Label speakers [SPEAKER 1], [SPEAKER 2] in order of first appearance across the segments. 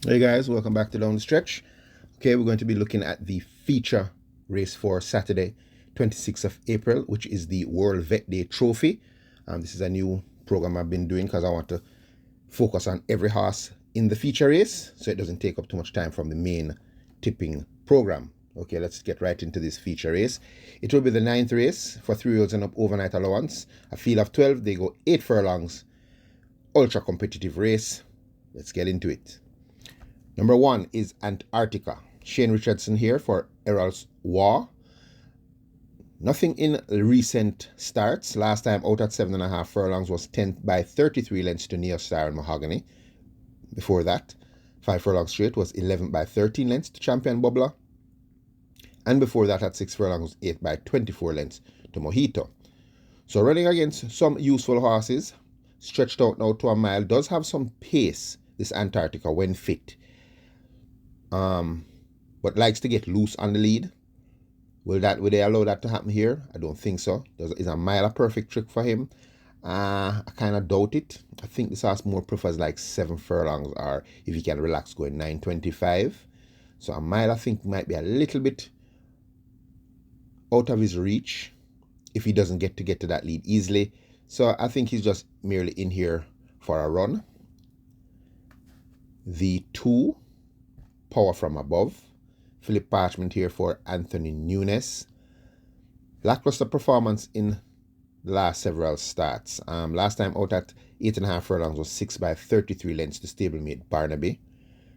[SPEAKER 1] Hey guys, welcome back to Down the Stretch. Okay, we're going to be looking at the feature race for Saturday, 26th of April, which is the World Vet Day Trophy. This is a new program I've been doing because I want to focus on every horse in the feature race so it doesn't take up too much time from the main tipping program. Okay, let's get right into this feature race. It will be the 9th race for 3-year-olds and up overnight allowance. A field of 12, they go 8 furlongs. Ultra competitive race. Let's get into it. Number 1 is Antarctica. Shane Richardson here for Errol's War. Nothing in recent starts. Last time out at 7.5 furlongs was 10th by 33 lengths to Neo Star and Mahogany. Before that, 5 furlongs straight was 11th by 13 lengths to Champion Bubbler. And before that at 6 furlongs was 8th by 24 lengths to Mojito. So running against some useful horses, stretched out now to a mile, does have some pace, this Antarctica, when fit. But likes to get loose on the lead. Will they allow that to happen here? I don't think so. Is a mile a perfect trick for him? I kind of doubt it. I think this horse more prefers like 7 furlongs, or if he can relax, going 9.25. So a mile I think might be a little bit out of his reach if he doesn't get to that lead easily. So I think he's just merely in here for a run. The 2, Power from Above. Philip Parchment here for Anthony Nunes. Lackluster performance in the last several starts. Last time out at 8.5 furlongs was 6 by 33 lengths to stablemate Barnaby.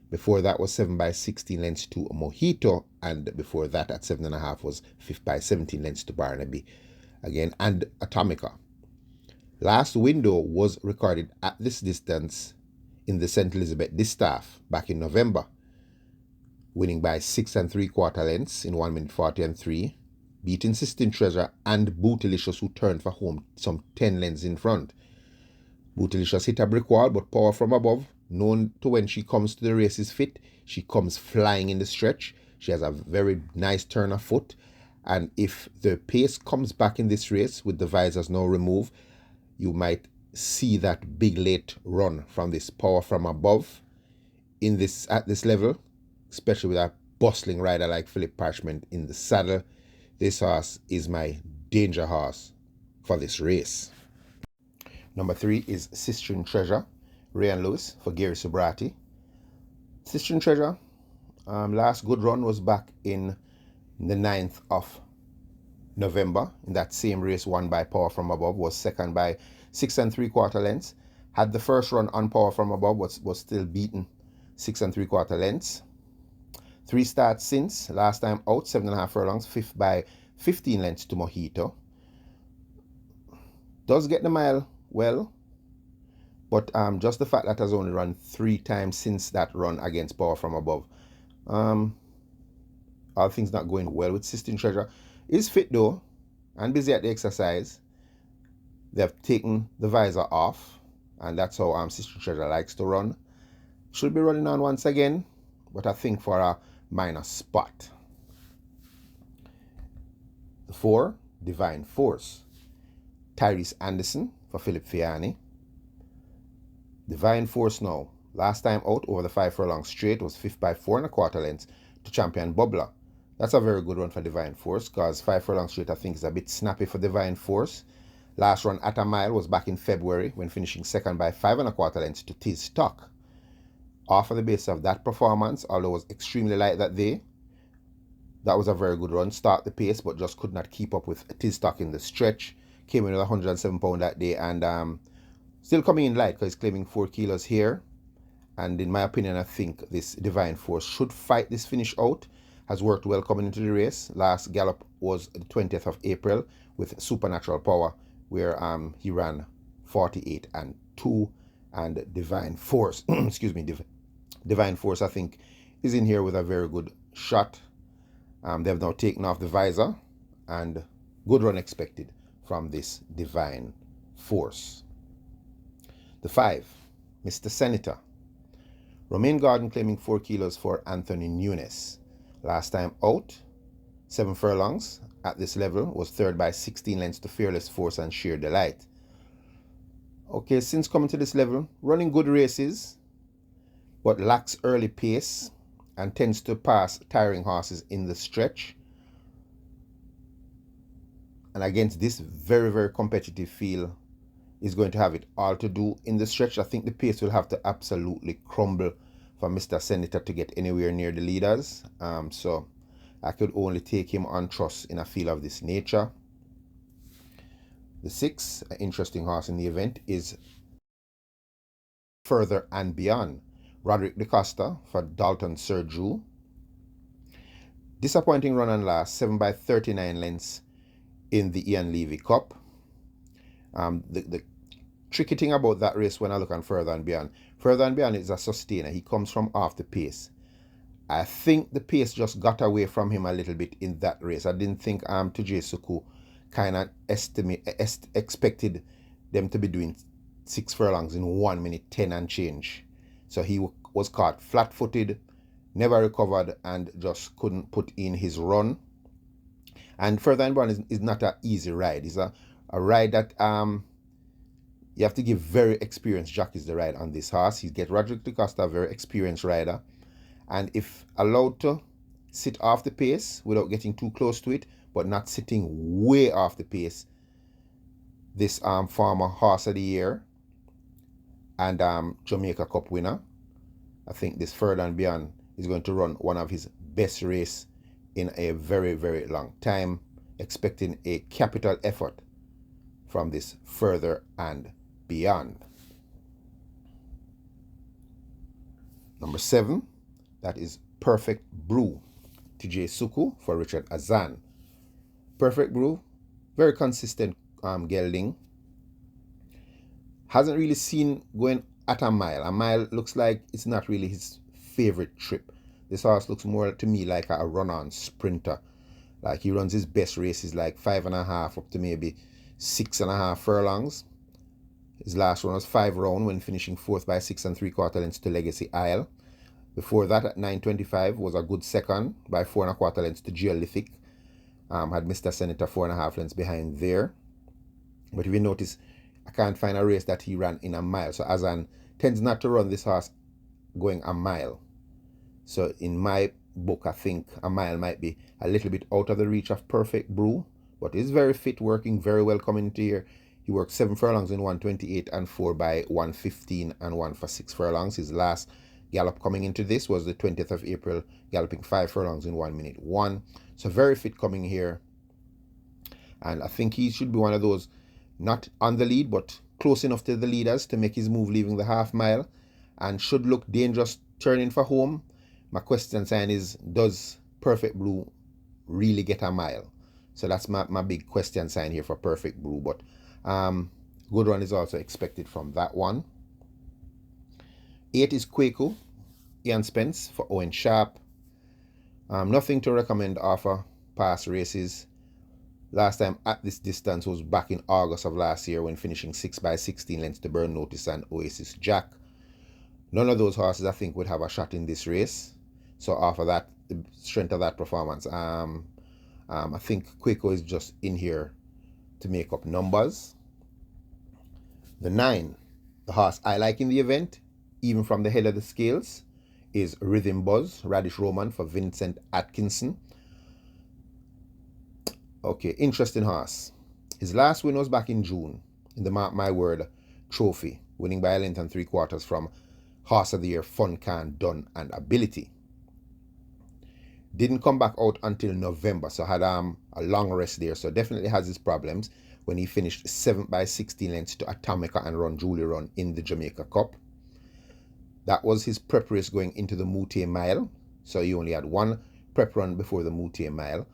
[SPEAKER 1] Before that was 7 by 16 lengths to Mojito, and before that at 7.5 was 5 by 17 lengths to Barnaby again, and Atomica. Last window was recorded at this distance in the St. Elizabeth Distaff back in November, winning by 6 3/4 lengths in 1 minute 40 and 3, beating Sistine Treasure and Bootylicious, who turned for home some 10 lengths in front. Bootylicious hit a brick wall, but Power from Above, known to when she comes to the races fit, she comes flying in the stretch. She has a very nice turn of foot, and if the pace comes back in this race with the visors now removed, you might see that big late run from this Power from Above at this level, especially with a bustling rider like Philip Parchment in the saddle. This horse is my danger horse for this race. Number 3 is Sistine Treasure, Ryan Lewis for Gary Subrati. Sistine Treasure, last good run was back in the 9th of November. In that same race won by Power from Above, was second by 6 3/4 lengths. Had the first run on Power from Above, was still beaten 6 3/4 lengths. 3 starts since, last time out, 7.5 furlongs, 5th by 15 lengths to Mojito. Does get the mile well, but just the fact that has only run 3 times since that run against Power from Above. All things not going well with Sistine Treasure. Is fit though, and busy at the exercise. They've taken the visor off, and that's how Sistine Treasure likes to run. Should be running on once again, but I think for a minor spot. The 4, Divine Force. Tyrese Anderson for Philip Fiani. Divine Force now. Last time out over the 5 furlong straight was 5th by 4 1/4 lengths to Champion Bubbler. That's a very good run for Divine Force, because 5 furlong straight I think is a bit snappy for Divine Force. Last run at a mile was back in February when finishing second by 5 1/4 lengths to Tiz Tuck. Off of the base of that performance, although it was extremely light that day, that was a very good run. Start the pace, but just could not keep up with Tiz Tuck in the stretch. Came in with 107 pounds that day, and still coming in light because he's claiming 4 kilos here. And in my opinion, I think this Divine Force should fight this finish out. Has worked well coming into the race. Last gallop was the 20th of April with Supernatural Power, where he ran 48 and 2, and Divine Force, excuse me, Divine Force I think is in here with a very good shot. They've now taken off the visor, and good run expected from this Divine Force. The 5, Mr. Senator. Romain Garden claiming 4 kilos for Anthony Nunes. Last time out, 7 furlongs at this level, was 3rd by 16 lengths to Fearless Force and Sheer Delight. Okay, since coming to this level, running good races, but lacks early pace and tends to pass tiring horses in the stretch. And against this very, very competitive field, is going to have it all to do in the stretch. I think the pace will have to absolutely crumble for Mr. Senator to get anywhere near the leaders. So I could only take him on trust in a field of this nature. The 6, an interesting horse in the event, is Further and Beyond. Roderick DeCosta for Dalton Sir Drew. Disappointing run and last, 7 by 39 lengths in the Ian Levy Cup. The tricky thing about that race when I look on Further and Beyond is a sustainer. He comes from off the pace. I think the pace just got away from him a little bit in that race. I didn't think Tujay Suku kind of expected them to be doing 6 furlongs in 1 minute 10 and change. So he was caught flat-footed, never recovered, and just couldn't put in his run. And Further and Beyond is not an easy ride. It's a ride that you have to give very experienced jockeys the ride on this horse. He gets Roderick DeCosta, a very experienced rider. And if allowed to sit off the pace without getting too close to it, but not sitting way off the pace, this former Horse of the Year and Jamaica Cup winner, I think this Further and Beyond is going to run one of his best race in a very, very long time. Expecting a capital effort from this Further and Beyond. Number 7, that is Perfect Brew. Tujay Suku for Richard Azan. Perfect Brew, very consistent gelding. Hasn't really seen going at a mile. A mile looks like it's not really his favorite trip. This horse looks more to me like a run-on sprinter. Like he runs his best races like 5.5 up to maybe 6.5 furlongs. His last run was 5 round when finishing 4th by 6 3/4 lengths to Legacy Isle. Before that, at 9.25, was a good second by 4 1/4 lengths to Geolithic. Had Mr. Senator 4.5 lengths behind there. But if you notice, I can't find a race that he ran in a mile. So Azan tends not to run this horse going a mile. So in my book, I think a mile might be a little bit out of the reach of Perfect Brew. But he's very fit, working very well coming into here. He worked 7 furlongs in 1:28 and 4 by 1:15 and 1 for 6 furlongs. His last gallop coming into this was the 20th of April, galloping 5 furlongs in 1 minute 1. So very fit coming here. And I think he should be one of those, not on the lead, but close enough to the leaders to make his move leaving the half mile, and should look dangerous turning for home. My question sign is, does Perfect Brew really get a mile? So that's my big question sign here for Perfect Brew. But good run is also expected from that one. 8 is Quaku, Ian Spence for Owen Sharp. Nothing to recommend after past races. Last time at this distance was back in August of last year when finishing 6 by 16 lengths to Burn Notice and Oasis Jack. None of those horses I think would have a shot in this race. So after that, the strength of that performance, I think Quaku is just in here to make up numbers. The 9, the horse I like in the event, even from the head of the scales, is Rhythm Buzz, Radish Roman for Vincent Atkinson. Okay, interesting horse. His last win was back in June in the Mark My Word Trophy, winning by a length and 3/4 from Horse of the Year Fun Can Done and Ability. Didn't come back out until November, so had a long rest there. So definitely has his problems when he finished 7 by 16 lengths to Atomica and Run Julie Run in the Jamaica Cup. That was his prep race going into the Moutier Mile. So he only had one prep run before the Moutier Mile.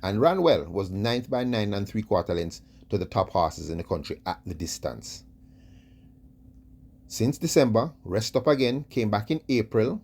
[SPEAKER 1] And ran well, was 9th by 9 3/4 lengths to the top horses in the country at the distance. Since December, rest up again, came back in April,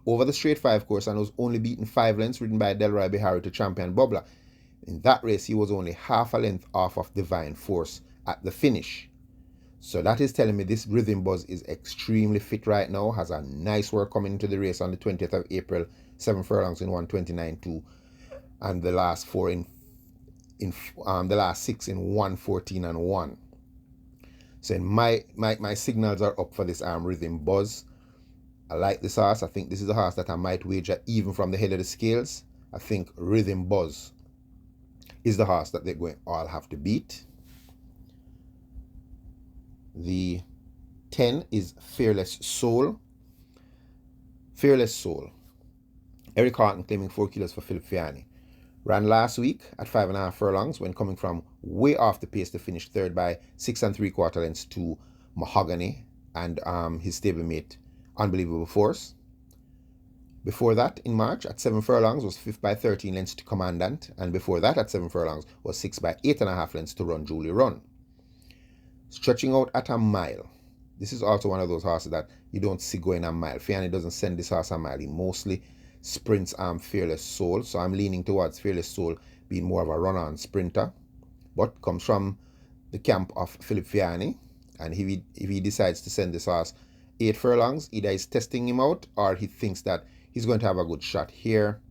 [SPEAKER 1] over the straight 5 course, and was only beaten 5 lengths, ridden by Delroy Bihari to champion Bubbler. In that race, he was only half a length off of Divine Force at the finish. So that is telling me this Rhythm Buzz is extremely fit right now, has a nice work coming into the race on the 20th of April, 7 furlongs in 1:29.2, and the last 4 in the last 6 in 1:14 and 1. So my signals are up for this Rhythm Buzz. I like this horse. I think this is a horse that I might wager even from the head of the scales. I think Rhythm Buzz is the horse that they're going to all have to beat. The 10 is Fearless Soul. Fearless Soul. Eric Horton claiming 4 kilos for Philip Fiani. Ran last week at 5.5 furlongs when coming from way off the pace to finish third by 6 3/4 lengths to Mahogany and his stablemate Unbelievable Force. Before that, in March, at 7 furlongs, was 5th by 13 lengths to Commandant, and before that, at 7 furlongs, was 6 by 8.5 lengths to Run Julie Run. Stretching out at a mile. This is also one of those horses that you don't see going a mile. Fiani doesn't send this horse a mile. He mostly sprints Fearless Soul, so I'm leaning towards Fearless Soul being more of a run-on sprinter, but comes from the camp of Philip Fiani, and if he decides to send this horse 8 furlongs, either he's testing him out or he thinks that he's going to have a good shot here.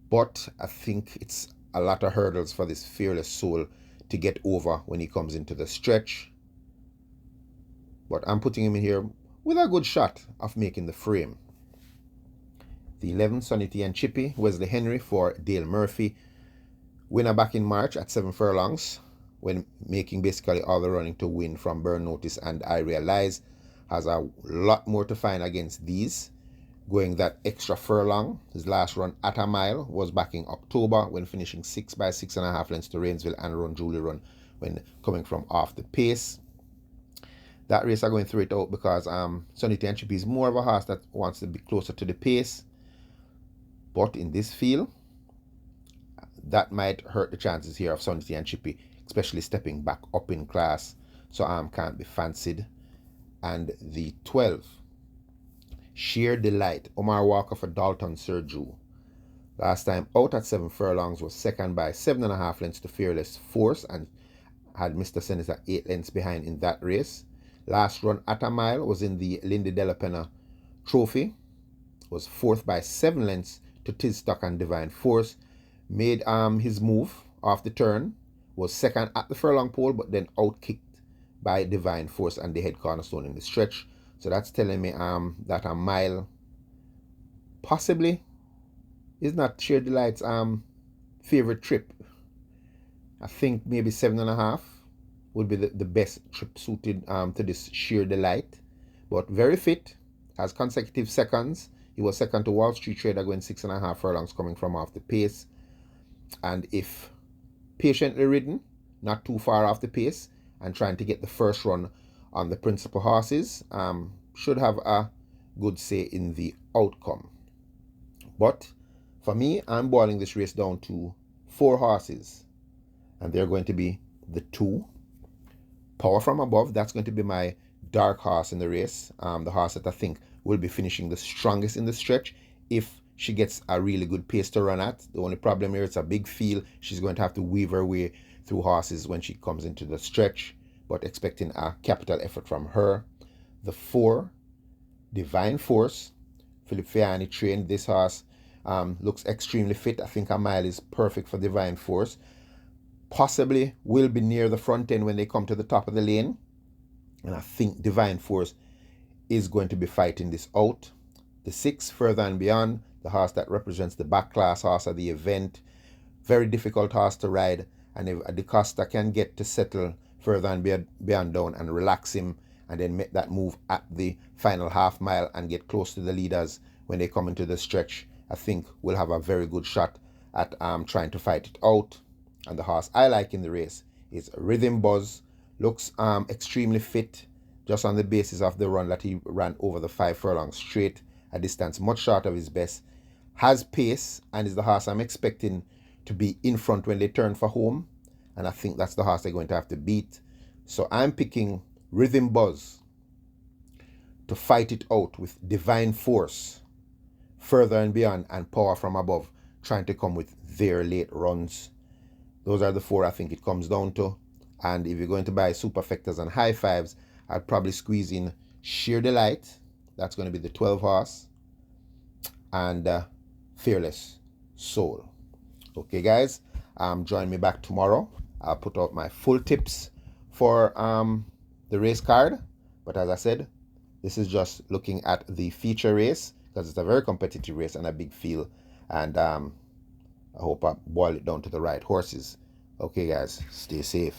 [SPEAKER 1] But I think it's a lot of hurdles for this Fearless Soul to get over when he comes into the stretch. But I'm putting him in here with a good shot of making the frame. The 11, Sonny and Chippy, Wesley Henry for Dale Murphy. Winner back in March at 7 furlongs when making basically all the running to win from Burn Notice and I Realize. Has a lot more to find against these. Going that extra furlong. His last run at a mile was back in October when finishing 6 by 6.5 lengths to Rainsville and Run Julie Run when coming from off the pace. That race I'm going to throw it out because Sonny and Chippy is more of a horse that wants to be closer to the pace. But in this field, that might hurt the chances here of Sonny and Chippy, especially stepping back up in class. So can't be fancied. And the 12, Sheer Delight, Omar Walker for Dalton Serju. Last time out at 7 furlongs was second by 7.5 lengths to Fearless Force and had Mr. Senator 8 lengths behind in that race. Last run at a mile was in the Lindy Della Penna Trophy. Was 4th by 7 lengths to Tizstock and Divine Force. Made his move off the turn. Was second at the furlong pole but then outkicked by Divine Force and the head cornerstone in the stretch. So that's telling me that a mile possibly is not Sheer Delight's favorite trip. I think maybe 7.5 would be the best trip suited to this Sheer Delight. But very fit, has consecutive seconds. He was second to Wall Street Trader going 6.5 furlongs coming from off the pace. And if patiently ridden, not too far off the pace, and trying to get the first run on the principal horses, should have a good say in the outcome. But for me, I'm boiling this race down to 4 horses, and they're going to be the 2. Power from Above, that's going to be my dark horse in the race, the horse that I think will be finishing the strongest in the stretch if she gets a really good pace to run at. The only problem here, it's a big field. She's going to have to weave her way through horses when she comes into the stretch, but expecting a capital effort from her. The 4, Divine Force. Philip Fiani trained this horse. Looks extremely fit. I think a mile is perfect for Divine Force. Possibly will be near the front end when they come to the top of the lane. And I think Divine Force is going to be fighting this out. The 6, Further and Beyond, the horse that represents the back class horse of the event. Very difficult horse to ride. And if DeCosta can get to settle Further and Beyond down and relax him and then make that move at the final half mile and get close to the leaders when they come into the stretch, I think we'll have a very good shot at trying to fight it out. And the horse I like in the race is Rhythm Buzz. Looks extremely fit just on the basis of the run that he ran over the 5 furlongs straight, a distance much short of his best. Has pace and is the horse I'm expecting to be in front when they turn for home, and I think that's the horse they're going to have to beat. So I'm picking Rhythm Buzz to fight it out with Divine Force, Further and Beyond, and Power from Above, trying to come with their late runs. Those are the 4 I think it comes down to. And if you're going to buy superfectas and high fives, I'd probably squeeze in Sheer Delight. That's going to be the 12 horse. And Fearless Soul. Okay, guys, join me back tomorrow. I'll put out my full tips for the race card. But as I said, This is just looking at the feature race because it's a very competitive race and a big field. And I hope I boil it down to the right horses. Okay, guys, stay safe.